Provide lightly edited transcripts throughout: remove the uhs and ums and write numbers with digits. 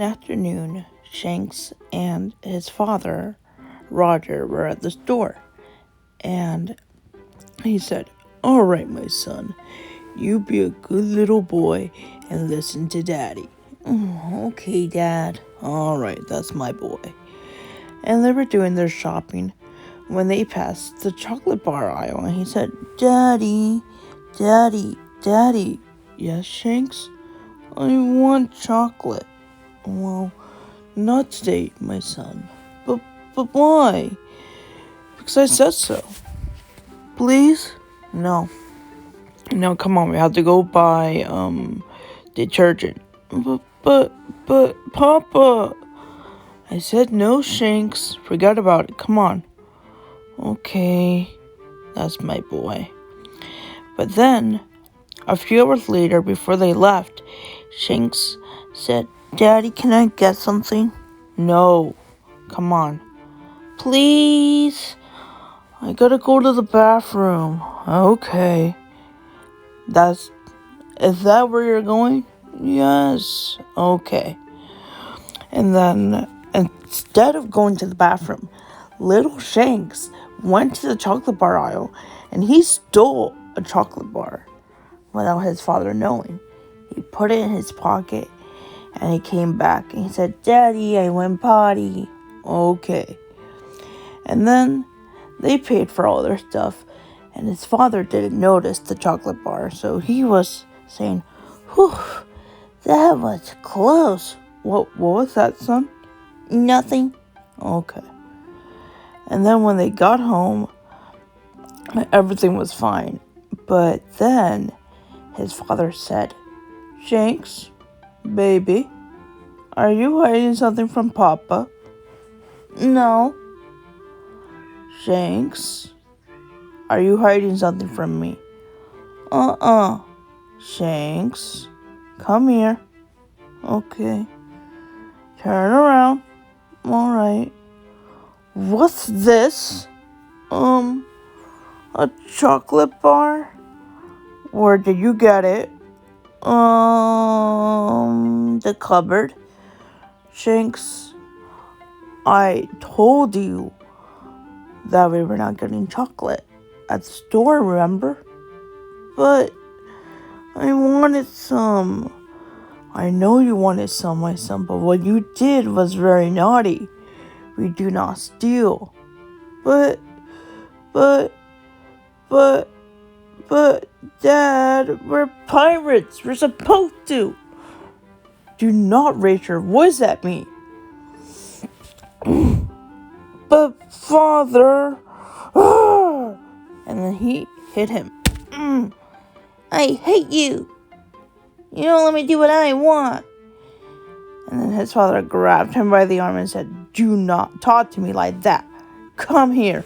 Afternoon, Shanks and his father, Roger, were at the store, and he said, "All right, my son, you be a good little boy and listen to Daddy." "Okay, Dad." "All right, that's my boy." And they were doing their shopping when they passed the chocolate bar aisle, and he said, "Daddy, Daddy, Daddy." "Yes, Shanks? I want chocolate." "Well, not today, my son." But why?" "Because I said so." "Please?" "No. No, come on, we have to go buy, detergent." But, Papa." "I said no, Shanks. Forget about it. Come on." "Okay, that's my boy." But then, a few hours later, before they left, Shanks said, "Daddy, can I get something?" "No. Come on." "Please? I gotta go to the bathroom." "Okay." Is that where you're going?" "Yes." "Okay." And then, instead of going to the bathroom, little Shanks went to the chocolate bar aisle and he stole a chocolate bar without his father knowing. He put it in his pocket and he came back and he said, "Daddy, I went potty." "Okay." And then they paid for all their stuff, and his father didn't notice the chocolate bar, so he was saying, "Whew, that was close." What was that, son?" "Nothing." "Okay." And then when they got home, everything was fine. But then his father said, "Shanks, baby, are you hiding something from Papa?" "No." "Shanks, are you hiding something from me?" "Uh-uh." "Shanks, come here." "Okay." "Turn around." "All right." "What's this?" A chocolate bar?" "Where did you get it?" The cupboard." "Shanks, I told you that we were not getting chocolate at the store, remember?" "But I wanted some." "I know you wanted some, my son, but what you did was very naughty. We do not steal." But, but, but, Dad, we're pirates. We're supposed to." "Do not raise your voice at me." "But, Father." And then he hit him. "I hate you. You don't let me do what I want." And then his father grabbed him by the arm and said, "Do not talk to me like that. Come here."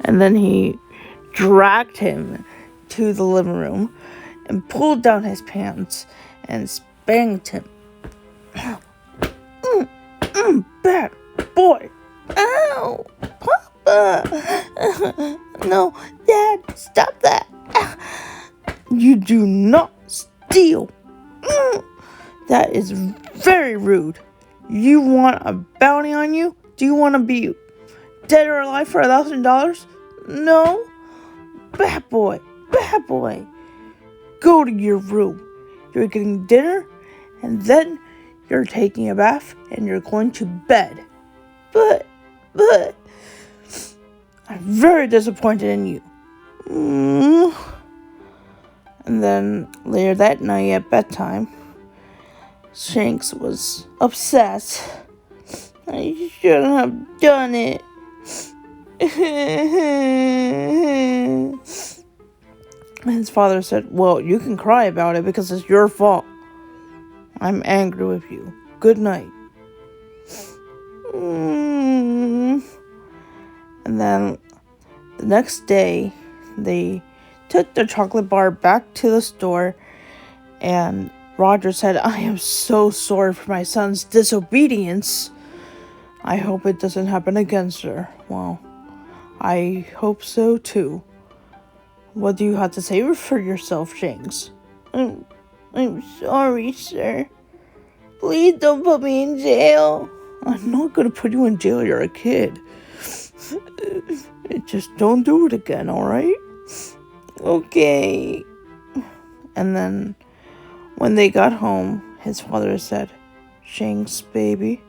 And then he dragged him to the living room and pulled down his pants and spanked him. "Bad boy." "Ow, Papa." "No, Dad, stop that." "You do not steal." "That is very rude. You want a bounty on you? Do you want to be dead or alive for $1,000? No? Bad boy, bad boy. Go to your room. You're getting dinner, and then you're taking a bath, and you're going to bed." But, I'm very disappointed in you." And then later that night at bedtime, Shanks was upset. "I shouldn't have done it." His father said, "Well, you can cry about it because it's your fault. I'm angry with you. Good night." And then the next day, they took the chocolate bar back to the store, and Roger said, "I am so sorry for my son's disobedience. I hope it doesn't happen again, sir." "Well, I hope so too. What do you have to say for yourself, Shanks?" I'm sorry, sir." Please don't put me in jail. I'm not gonna put you in jail. You're a kid. Just don't do it again, alright? Okay. And then when they got home, his father said, Shanks, baby.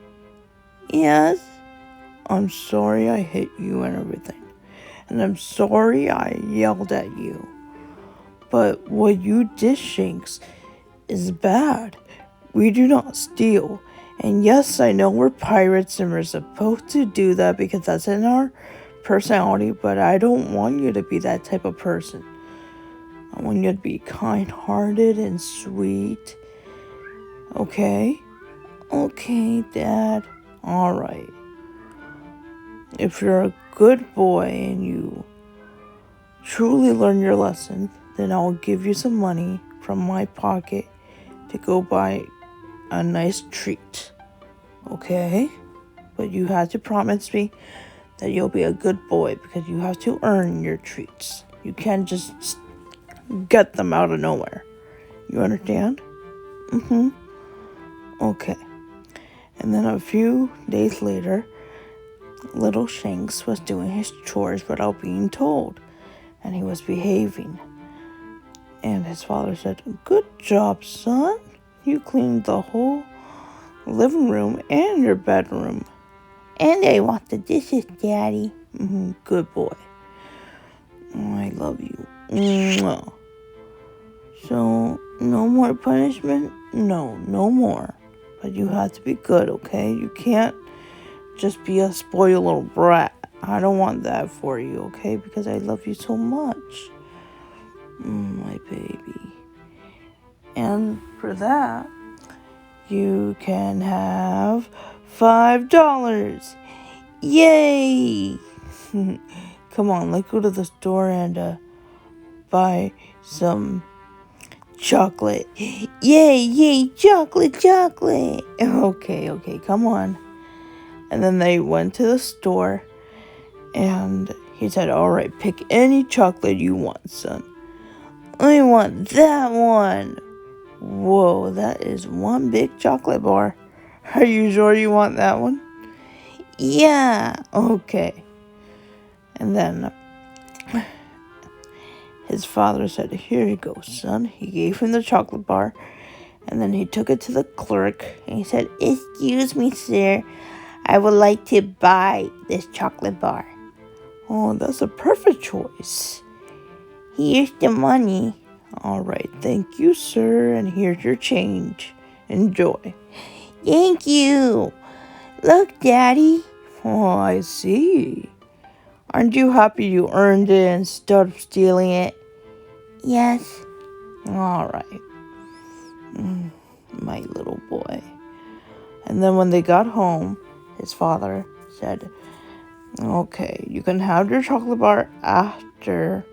Yes? I'm sorry I hit you and everything. And I'm sorry I yelled at you. But what you did, Shanks, is bad. We do not steal. And yes, I know we're pirates and we're supposed to do that because that's in our personality, but I don't want you to be that type of person. I want you to be kind-hearted and sweet. Okay? Okay, Dad. Alright. If you're a good boy and you truly learn your lesson, then I'll give you some money from my pocket to go buy a nice treat. Okay? But you have to promise me that you'll be a good boy because you have to earn your treats. You can't just get them out of nowhere. You understand? Mm-hmm. Okay. And then a few days later, little Shanks was doing his chores without being told, and he was behaving. And his father said, Good job, son. You cleaned the whole living room and your bedroom. And I want the dishes, Daddy. Good boy. I love you. Mwah. So, no more punishment? No more. But you have to be good, okay? You can't just be a spoiled little brat. I don't want that for you, okay? Because I love you so much. My baby. And for that, you can have $5. Yay! Come on, let's go to the store and buy some chocolate. Yay, chocolate. Okay, come on. And then they went to the store, and he said, Alright, pick any chocolate you want, son. I want that one. Whoa, that is one big chocolate bar. Are you sure you want that one? Yeah, okay. And then his father said, Here you go, son. He gave him the chocolate bar, and then he took it to the clerk, and he said, Excuse me, sir. I would like to buy this chocolate bar. Oh, that's a perfect choice. Here's the money. All right, thank you, sir, and here's your change. Enjoy. Thank you. Look, Daddy. Oh, I see. Aren't you happy you earned it instead of stealing it? Yes. All right. My little boy. And then when they got home, his father said, Okay, you can have your chocolate bar after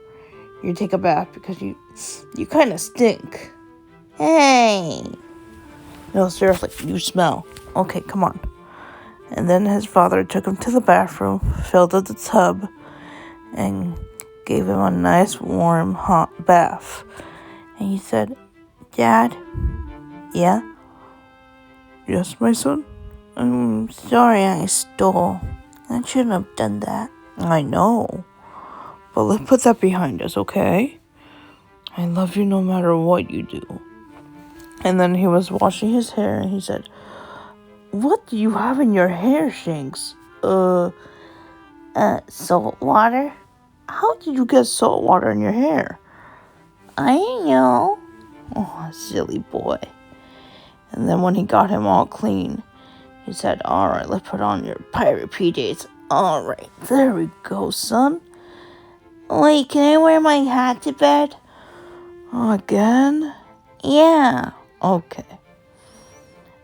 you take a bath because you kind of stink. Hey. No, seriously, you smell. Okay, come on. And then his father took him to the bathroom, filled up the tub, and gave him a nice, warm, hot bath. And he said, Dad? Yeah? Yes, my son? I'm sorry I stole. I shouldn't have done that. I know. But let's put that behind us, okay? I love you no matter what you do. And then he was washing his hair, and he said, What do you have in your hair, Shanks? Salt water? How did you get salt water in your hair? I know. Oh, silly boy. And then when he got him all clean, he said, Alright, let's put on your pirate PJs. Alright, there we go, son. Wait, can I wear my hat to bed? Again? Yeah. Okay.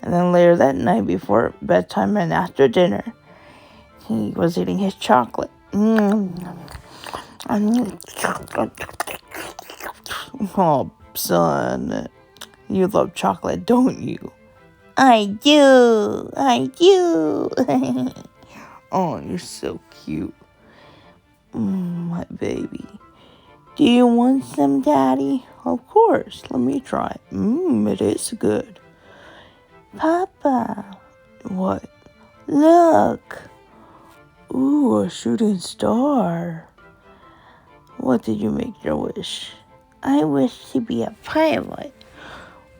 And then later that night before bedtime and after dinner, he was eating his chocolate. Oh, son, you love chocolate, don't you? I do. Oh, you're so cute. My baby. Do you want some, Daddy? Of course. Let me try. It is good. Papa. What? Look. Ooh, a shooting star. What did you make your wish? I wish to be a pilot.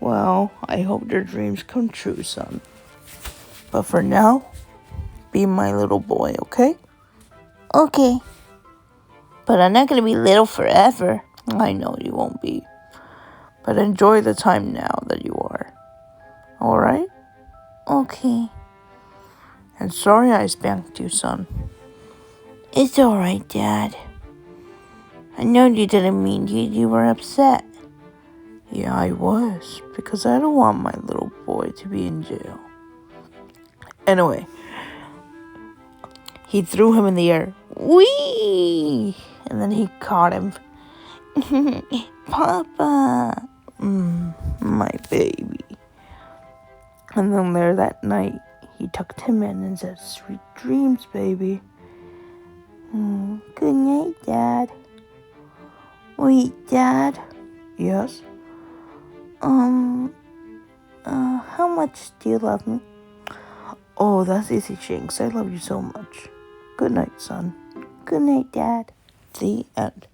Well, I hope your dreams come true, son. But for now, be my little boy, okay? Okay. But I'm not gonna be little forever. I know you won't be. But enjoy the time now that you are. Alright? Okay. And sorry I spanked you, son. It's alright, Dad. I know you didn't mean you were upset. Yeah, I was. Because I don't want my little boy to be in jail. Anyway, he threw him in the air. Whee! And then he caught him. Papa! My baby. And then there that night, he tucked him in and said, sweet dreams, baby. Good night, Dad. Wait, Dad? Yes? How much do you love me? Oh, that's easy, Shanks. I love you so much. Good night, son. Good night, Dad. The end.